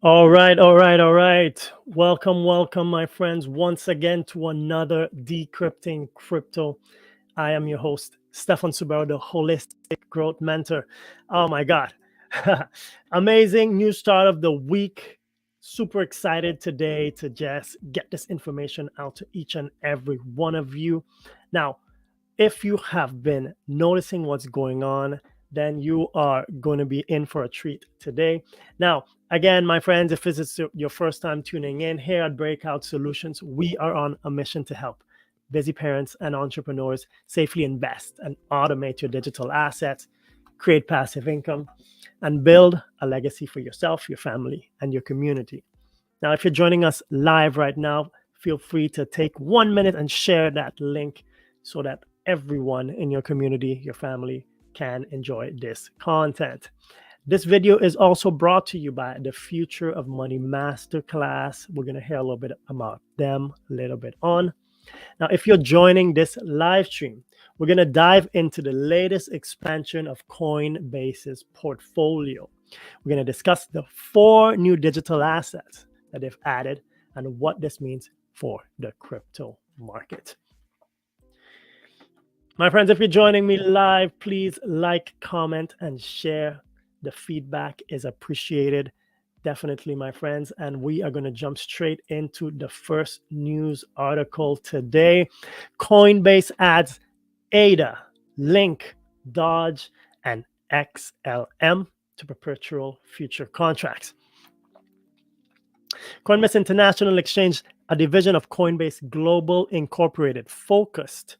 All right. Welcome, my friends, once again to another Decrypting Crypto. I am your host, Stefan Subaru, the Holistic Growth Mentor. Oh my God. Amazing new start of the week. Super excited today to just get this information out to each and every one of you. Now, if you have been noticing what's going on, then you are going to be in for a treat today. Now, again, my friends, if this is your first time tuning in here at Breakout Solutions, we are on a mission to help busy parents and entrepreneurs safely invest and automate your digital assets, create passive income, and build a legacy for yourself, your family, and your community. Now, if you're joining us live right now, feel free to take 1 minute and share that link so that everyone in your community, your family, can enjoy this content. This video is also brought to you by the Future of Money Masterclass. We're going to hear a little bit about them a little bit on. Now, if you're joining this live stream, we're going to dive into the latest expansion of Coinbase's portfolio. We're going to discuss the 4 new digital assets that they've added and what this means for the crypto market. My friends, if you're joining me live, please like, comment, and share. The feedback is appreciated. Definitely, my friends. And we are going to jump straight into the first news article today. Coinbase adds ADA, Link, Doge, and XLM to perpetual future contracts. Coinbase International Exchange, a division of Coinbase Global Incorporated, focused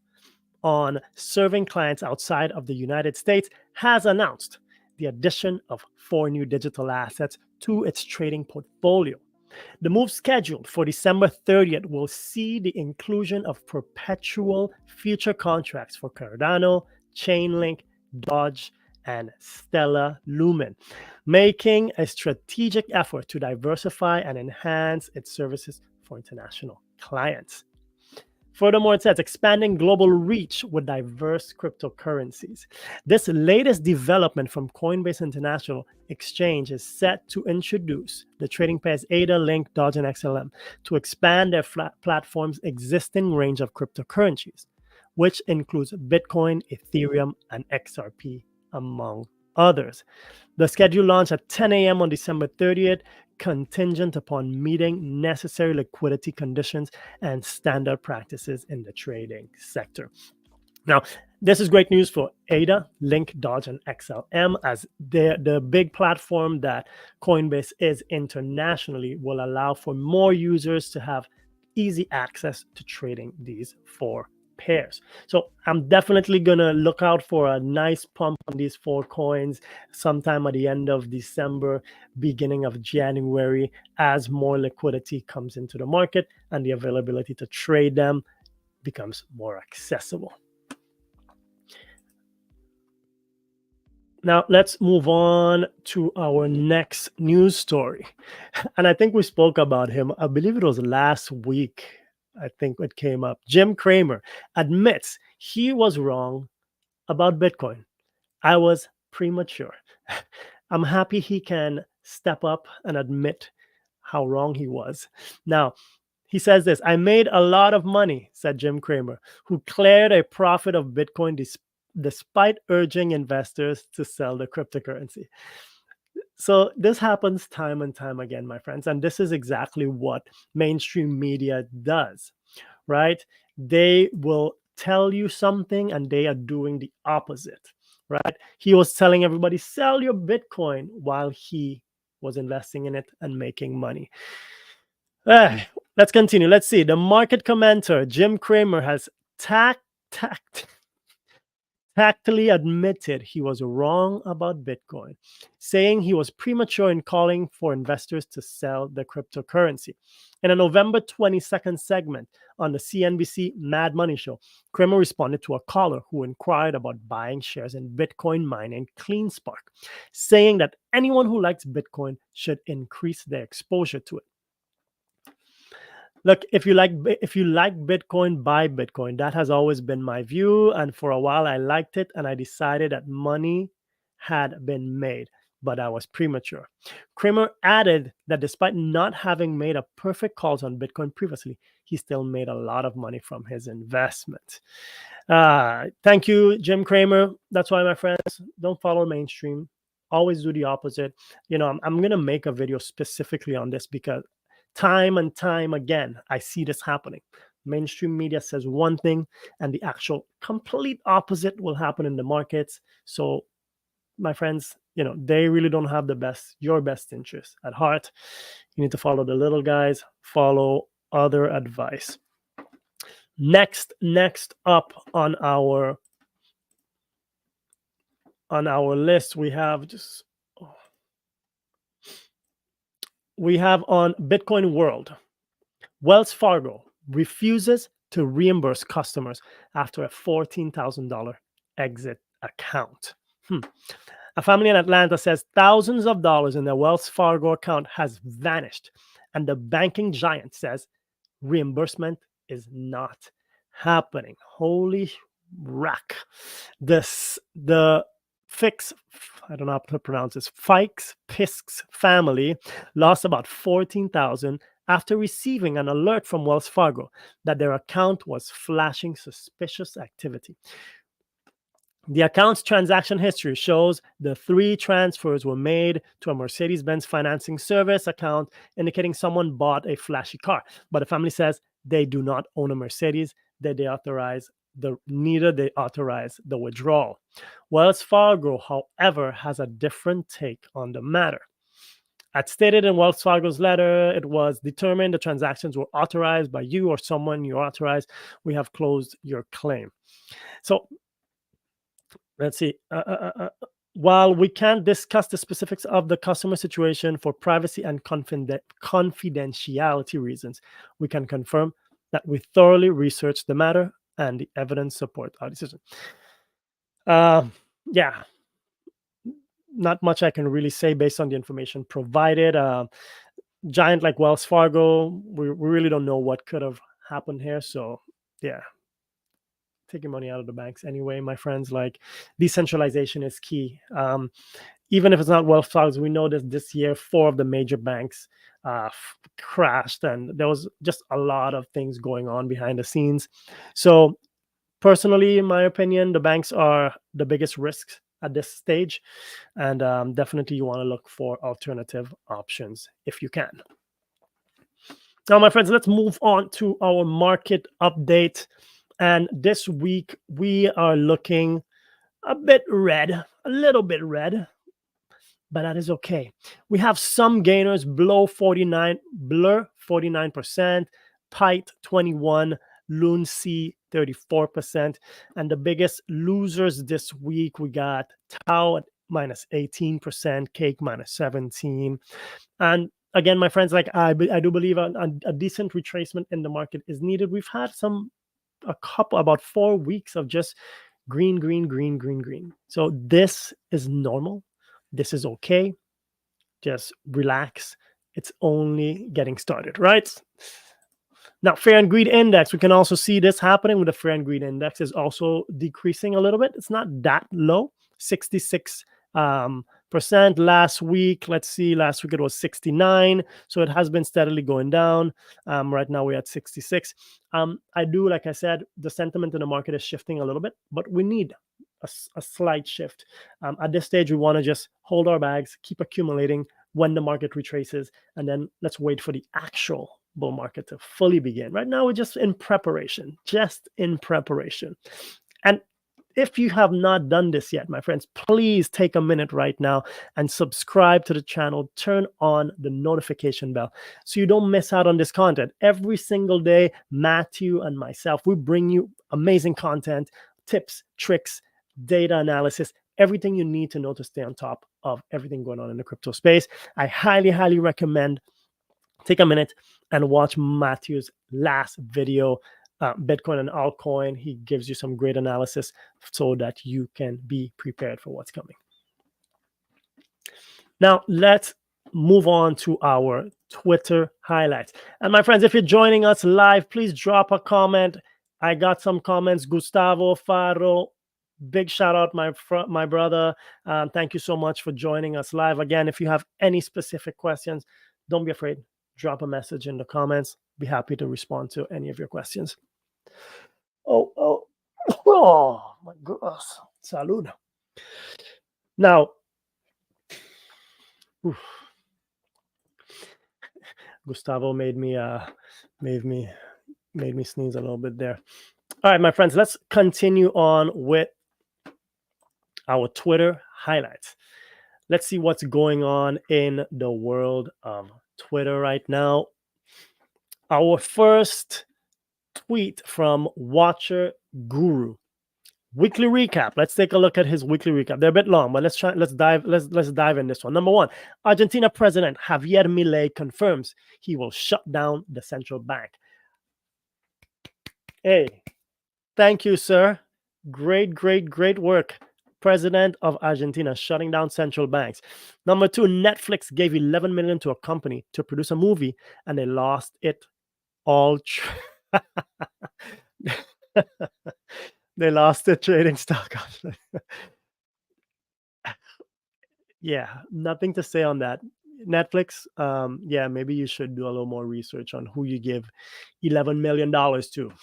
on serving clients outside of the United States, has announced the addition of 4 new digital assets to its trading portfolio. The move, scheduled for December 30th, will see the inclusion of perpetual future contracts for Cardano, Chainlink, Doge, and Stellar Lumen, making a strategic effort to diversify and enhance its services for international clients. Furthermore, it says expanding global reach with diverse cryptocurrencies. This latest development from Coinbase International Exchange is set to introduce the trading pairs ADA, Link, Doge, and XLM to expand their platform's existing range of cryptocurrencies, which includes Bitcoin, Ethereum, and XRP, among others. The schedule launched at 10 a.m. on December 30th, contingent upon meeting necessary liquidity conditions and standard practices in the trading sector. Now, this is great news for ADA, Link, Doge, and XLM, as the big platform that Coinbase is internationally will allow for more users to have easy access to trading these 4 pairs. So I'm definitely gonna look out for a nice pump on these 4 coins sometime at the end of December, beginning of January, as more liquidity comes into the market and the availability to trade them becomes more accessible. Now, let's move on to our next news story. And I think we spoke about him, I believe it was last week. I think it came up. Jim Cramer admits he was wrong about Bitcoin. I was premature. I'm happy he can step up and admit how wrong he was. Now, he says this: I made a lot of money, said Jim Cramer, who cleared a profit of Bitcoin despite urging investors to sell the cryptocurrency. So this happens time and time again, my friends. And this is exactly what mainstream media does, right? They will tell you something and they are doing the opposite, right? He was telling everybody, sell your Bitcoin, while he was investing in it and making money. Let's continue. Let's see. The market commenter, Jim Cramer, has tactfully admitted he was wrong about Bitcoin, saying he was premature in calling for investors to sell the cryptocurrency. In a November 22nd segment on the CNBC Mad Money Show, Cramer responded to a caller who inquired about buying shares in Bitcoin mining CleanSpark, saying that anyone who likes Bitcoin should increase their exposure to it. Look, if you like Bitcoin, buy Bitcoin. That has always been my view, and for a while I liked it, and I decided that money had been made, but I was premature. Cramer added that despite not having made a perfect calls on Bitcoin previously, he still made a lot of money from his investment. Thank you, Jim Cramer. That's why, my friends, don't follow mainstream. Always do the opposite. I'm going to make a video specifically on this because time and time again, I see this happening. Mainstream media says one thing and the actual complete opposite will happen in the markets. So, my friends, they really don't have your best interest at heart. You need to follow the little guys, follow other advice. Next up on our list, we have on Bitcoin World, Wells Fargo refuses to reimburse customers after a $14,000 exit account. A family in Atlanta says thousands of dollars in their Wells Fargo account has vanished, and the banking giant says reimbursement is not happening. Holy rack. The Fix, I don't know how to pronounce this, Fikes family lost about $14,000 after receiving an alert from Wells Fargo that their account was flashing suspicious activity. The account's transaction history shows the 3 transfers were made to a Mercedes-Benz financing service account, indicating someone bought a flashy car. But the family says they do not own a Mercedes, neither they authorize the withdrawal. Wells Fargo, however, has a different take on the matter. As stated in Wells Fargo's letter, it was determined the transactions were authorized by you or someone you authorized. We have closed your claim. So let's see. While we can't discuss the specifics of the customer situation for privacy and confidentiality reasons, we can confirm that we thoroughly researched the matter and the evidence support our decision. Yeah, not much I can really say based on the information provided. Giant like Wells Fargo, we really don't know what could have happened here. So yeah, taking money out of the banks anyway, my friends. Like, decentralization is key. Even if it's not Wells Fargo, we know that this year 4 of the major banks crashed, and there was just a lot of things going on behind the scenes. So personally, in my opinion, the banks are the biggest risks at this stage, and definitely you want to look for alternative options if you can. Now, my friends, let's move on to our market update. And this week we are looking a little bit red, but that is okay. We have some gainers: Blur 49%, Pite 21%, Loon C 34%, and the biggest losers this week, we got Tau at minus 18%, Cake minus 17%. And again, my friends, like I do believe a decent retracement in the market is needed. We've had about 4 weeks of just green. So this is normal. This is okay. Just relax. It's only getting started, right? Now, fear and greed index, we can also see this happening with the fear and greed index is also decreasing a little bit. It's not that low, 66 percent last week. Let's see, last week it was 69. So it has been steadily going down. Right now we're at 66. Like I said, the sentiment in the market is shifting a little bit, but we need a slight shift. At this stage, we want to just hold our bags, keep accumulating when the market retraces, and then let's wait for the actual bull market to fully begin. Right now, we're just in preparation. And if you have not done this yet, my friends, please take a minute right now and subscribe to the channel. Turn on the notification bell so you don't miss out on this content. Every single day, Matthew and myself, we bring you amazing content, tips, tricks, data analysis, everything you need to know to stay on top of everything going on in the crypto space. I highly, highly recommend take a minute and watch Matthew's last video, Bitcoin and altcoin. He gives you some great analysis so that you can be prepared for what's coming. Now, let's move on to our Twitter highlights. And my friends, if you're joining us live, please drop a comment. I got some comments. Gustavo Faro, big shout out, my brother. Thank you so much for joining us live. Again, if you have any specific questions, don't be afraid. Drop a message in the comments. Be happy to respond to any of your questions. Oh, my goodness. Salud. Now, Gustavo made me sneeze a little bit there. All right, my friends, let's continue on with our Twitter highlights. Let's see what's going on in the world of Twitter right now. Our first tweet from Watcher Guru. Weekly recap. Let's take a look at his weekly recap. They're a bit long, but let's dive in this one. Number one, Argentina President Javier Milei confirms he will shut down the central bank. Hey, thank you, sir. Great work. President of Argentina shutting down central banks. Number two, Netflix gave 11 million to a company to produce a movie, and they lost it all. They lost the trading stock. Yeah, nothing to say on that. Netflix, yeah, maybe you should do a little more research on who you give $11 million to.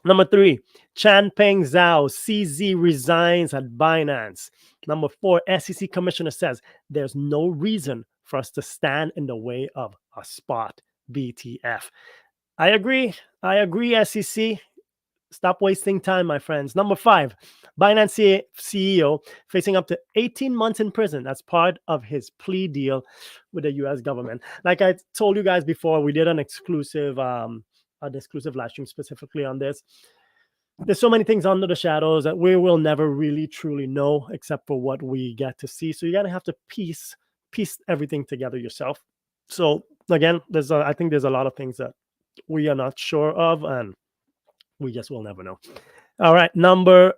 Number three, Chanpeng Zhao, CZ resigns at Binance. Number four, SEC commissioner says there's no reason for us to stand in the way of a spot BTF. I agree, SEC. Stop wasting time, my friends. Number five, Binance CEO facing up to 18 months in prison as part of his plea deal with the U.S. government. Like I told you guys before, we did an exclusive live stream specifically on this. There's so many things under the shadows that we will never really truly know except for what we get to see. So you're gonna have to piece everything together yourself. So again, I think there's a lot of things that we are not sure of, and we just will never know. All right, number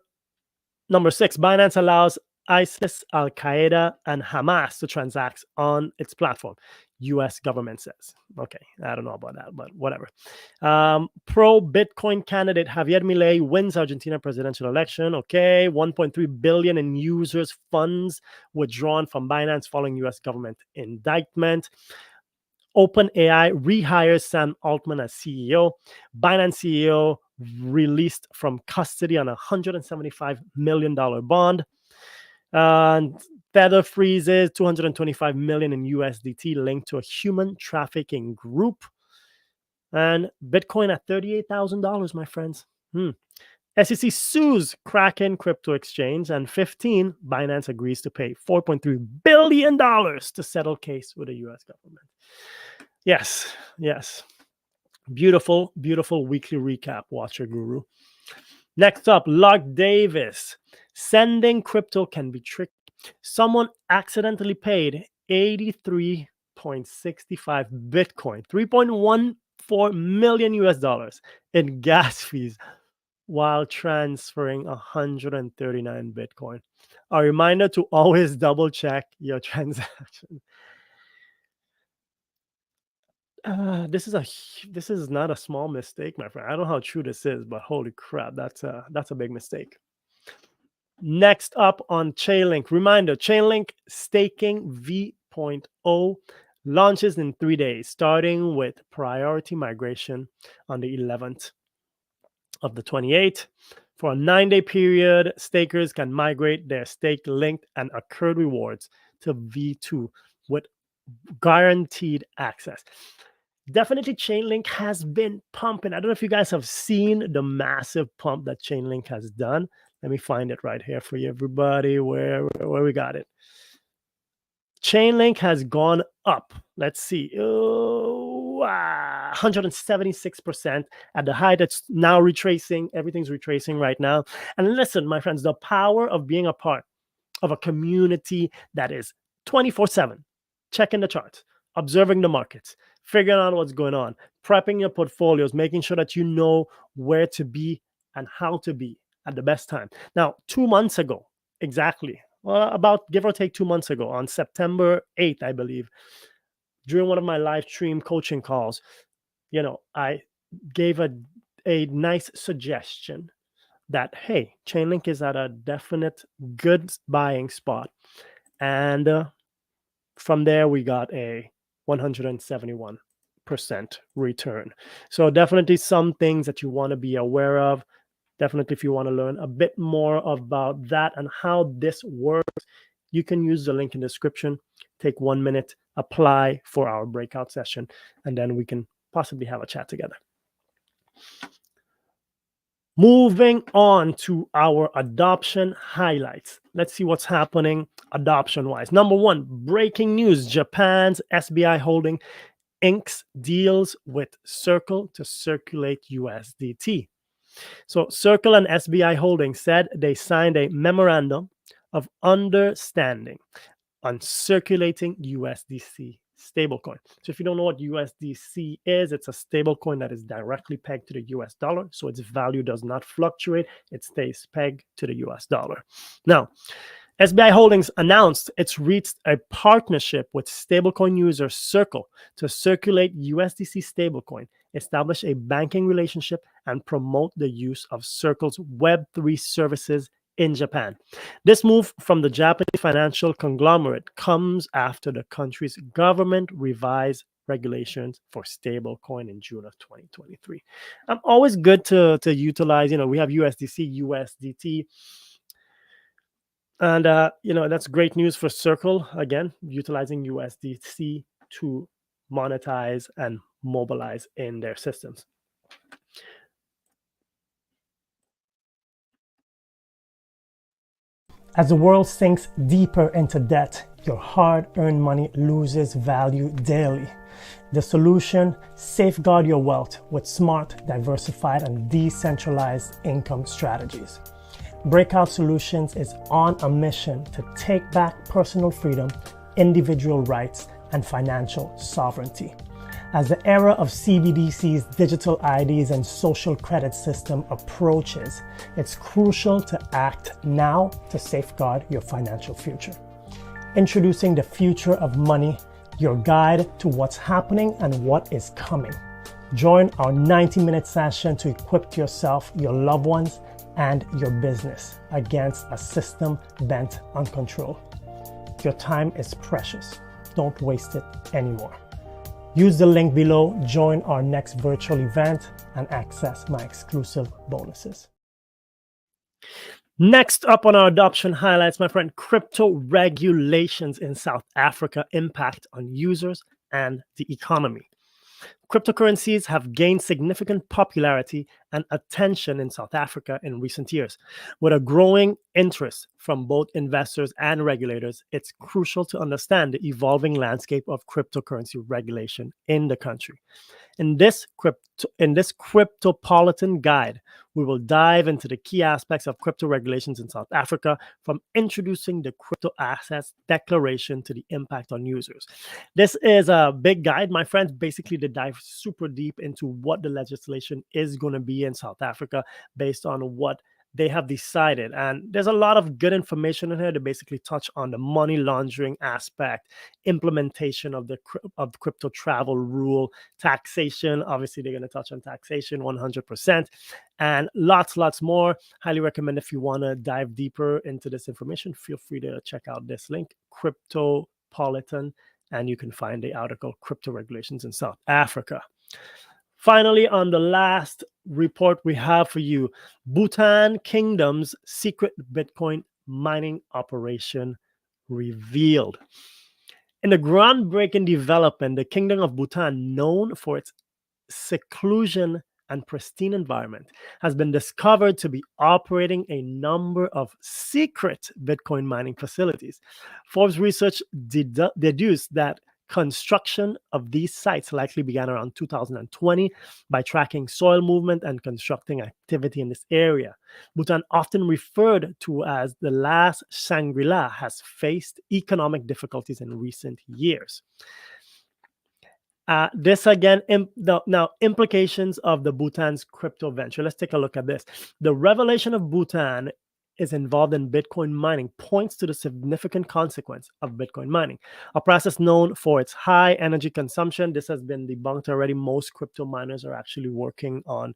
six, Binance allows ISIS, Al Qaeda, and Hamas to transact on its platform. U.S. government says. Okay, I don't know about that, but whatever. Pro-Bitcoin candidate Javier Milei wins Argentina presidential election. Okay, 1.3 billion in users' funds withdrawn from Binance following U.S. government indictment. OpenAI rehires Sam Altman as CEO. Binance CEO released from custody on a $175 million bond. And Tether freezes $225 million in USDT linked to a human trafficking group. And Bitcoin at $38,000, my friends. SEC sues Kraken crypto exchange. And 15, Binance agrees to pay $4.3 billion to settle case with the U.S. government. Yes. Beautiful weekly recap, Watcher Guru. Next up, Lark Davis. Sending crypto can be tricky. Someone accidentally paid 83.65 Bitcoin, 3.14 million US dollars in gas fees while transferring 139 Bitcoin. A reminder to always double check your transaction. This is not a small mistake, my friend. I don't know how true this is, but holy crap, that's a big mistake. Next up on Chainlink, reminder: Chainlink staking v.0 launches in 3 days, starting with priority migration on the 11th of the 28th. For a 9-day period, stakers can migrate their stake linked and accrued rewards to V2 with guaranteed access. Definitely, Chainlink has been pumping. I don't know if you guys have seen the massive pump that Chainlink has done. Let me find it right here for you, everybody. Where we got it? Chainlink has gone up. Let's see. 176% at the height. It's now retracing. Everything's retracing right now. And listen, my friends, the power of being a part of a community that is 24/7, checking the charts, observing the markets, figuring out what's going on, prepping your portfolios, making sure that you know where to be and how to be at the best time. Now, 2 months ago, exactly, well, about give or take 2 months ago, on September 8th, I believe, during one of my live stream coaching calls, I gave a nice suggestion that, hey, Chainlink is at a definite good buying spot. And from there, we got a 171% return. So definitely some things that you want to be aware of. Definitely, if you want to learn a bit more about that and how this works, you can use the link in the description. Take 1 minute, apply for our breakout session, and then we can possibly have a chat together. Moving on to our adoption highlights. Let's see what's happening adoption-wise. Number one, breaking news. Japan's SBI Holdings inks deals with Circle to circulate USDT. So Circle and SBI Holdings said they signed a memorandum of understanding on circulating USDC stablecoin. So if you don't know what USDC is, it's a stablecoin that is directly pegged to the US dollar. So its value does not fluctuate. It stays pegged to the US dollar. Now, SBI Holdings announced it's reached a partnership with stablecoin user Circle to circulate USDC stablecoin, establish a banking relationship, and promote the use of Circle's Web3 services in Japan. This move from the Japanese financial conglomerate comes after the country's government revised regulations for stablecoin in June of 2023. Always good to utilize, we have USDC, USDT, and that's great news for Circle, again, utilizing USDC to monetize and mobilize in their systems. As the world sinks deeper into debt, your hard-earned money loses value daily. The solution: safeguard your wealth with smart, diversified, and decentralized income strategies. Breakout Solutions is on a mission to take back personal freedom, individual rights, and financial sovereignty. As the era of CBDCs, digital IDs, and social credit system approaches, it's crucial to act now to safeguard your financial future. Introducing the Future of Money, your guide to what's happening and what is coming. Join our 90-minute session to equip yourself, your loved ones, and your business against a system bent on control. Your time is precious. Don't waste it anymore. Use the link below, join our next virtual event, and access my exclusive bonuses. Next up on our adoption highlights, my friend, crypto regulations in South Africa impact on users and the economy. Cryptocurrencies have gained significant popularity and attention in South Africa in recent years. With a growing interest from both investors and regulators, it's crucial to understand the evolving landscape of cryptocurrency regulation in the country. In this Cryptopolitan guide, we will dive into the key aspects of crypto regulations in South Africa, from introducing the crypto assets declaration to the impact on users. This is a big guide, my friends, basically to dive super deep into what the legislation is going to be in South Africa based on what they have decided, and there's a lot of good information in here to basically touch on the money laundering aspect, implementation of the crypto travel rule, taxation. Obviously, they're going to touch on taxation 100%, and lots more. Highly recommend, if you want to dive deeper into this information, feel free to check out this link, Cryptopolitan, and you can find the article, Crypto Regulations in South Africa. Finally, on the last report we have for you, Bhutan Kingdom's secret Bitcoin mining operation revealed. In the groundbreaking development, the Kingdom of Bhutan, known for its seclusion and pristine environment, has been discovered to be operating a number of secret Bitcoin mining facilities. Forbes research deduced that construction of these sites likely began around 2020 by tracking soil movement and constructing activity in this area. Bhutan, often referred to as the last Shangri-La, has faced economic difficulties in recent years. This again, now implications of the Bhutan's crypto venture. Let's take a look at this. The revelation of Bhutan is involved in Bitcoin mining points to the significant consequence of Bitcoin mining, a process known for its high energy consumption. This has been debunked already. Most crypto miners are actually working on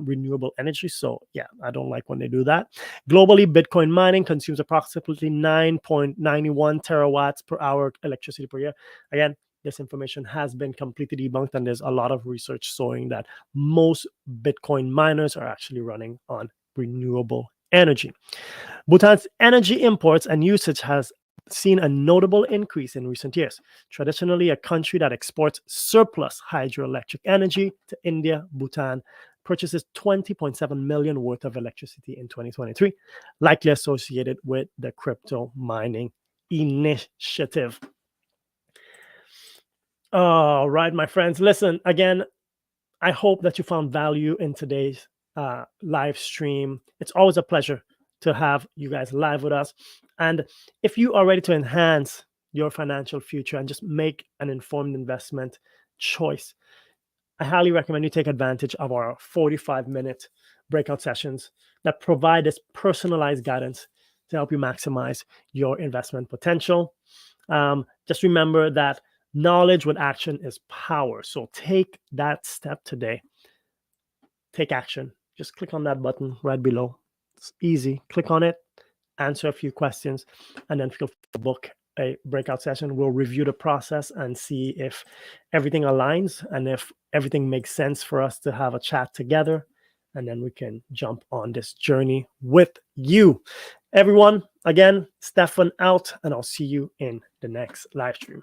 renewable energy. So yeah, I don't like when they do that. Globally, Bitcoin mining consumes approximately 9.91 terawatts per hour electricity per year. Again, this information has been completely debunked, and there's a lot of research showing that most Bitcoin miners are actually running on renewable energy. Bhutan's energy imports and usage has seen a notable increase in recent years. Traditionally a country that exports surplus hydroelectric energy to India, Bhutan purchases 20.7 million worth of electricity in 2023, likely associated with the crypto mining initiative. All right, my friends, listen, again, I hope that you found value in today's live stream. It's always a pleasure to have you guys live with us. And if you are ready to enhance your financial future and just make an informed investment choice, I highly recommend you take advantage of our 45-minute breakout sessions that provide this personalized guidance to help you maximize your investment potential. Just remember that knowledge with action is power. So take that step today. Take action. Just click on that button right below. It's easy. Click on it, answer a few questions, and then feel free to book a breakout session. We'll review the process and see if everything aligns and if everything makes sense for us to have a chat together. And then we can jump on this journey with you. Everyone, again, Stefan out, and I'll see you in the next live stream.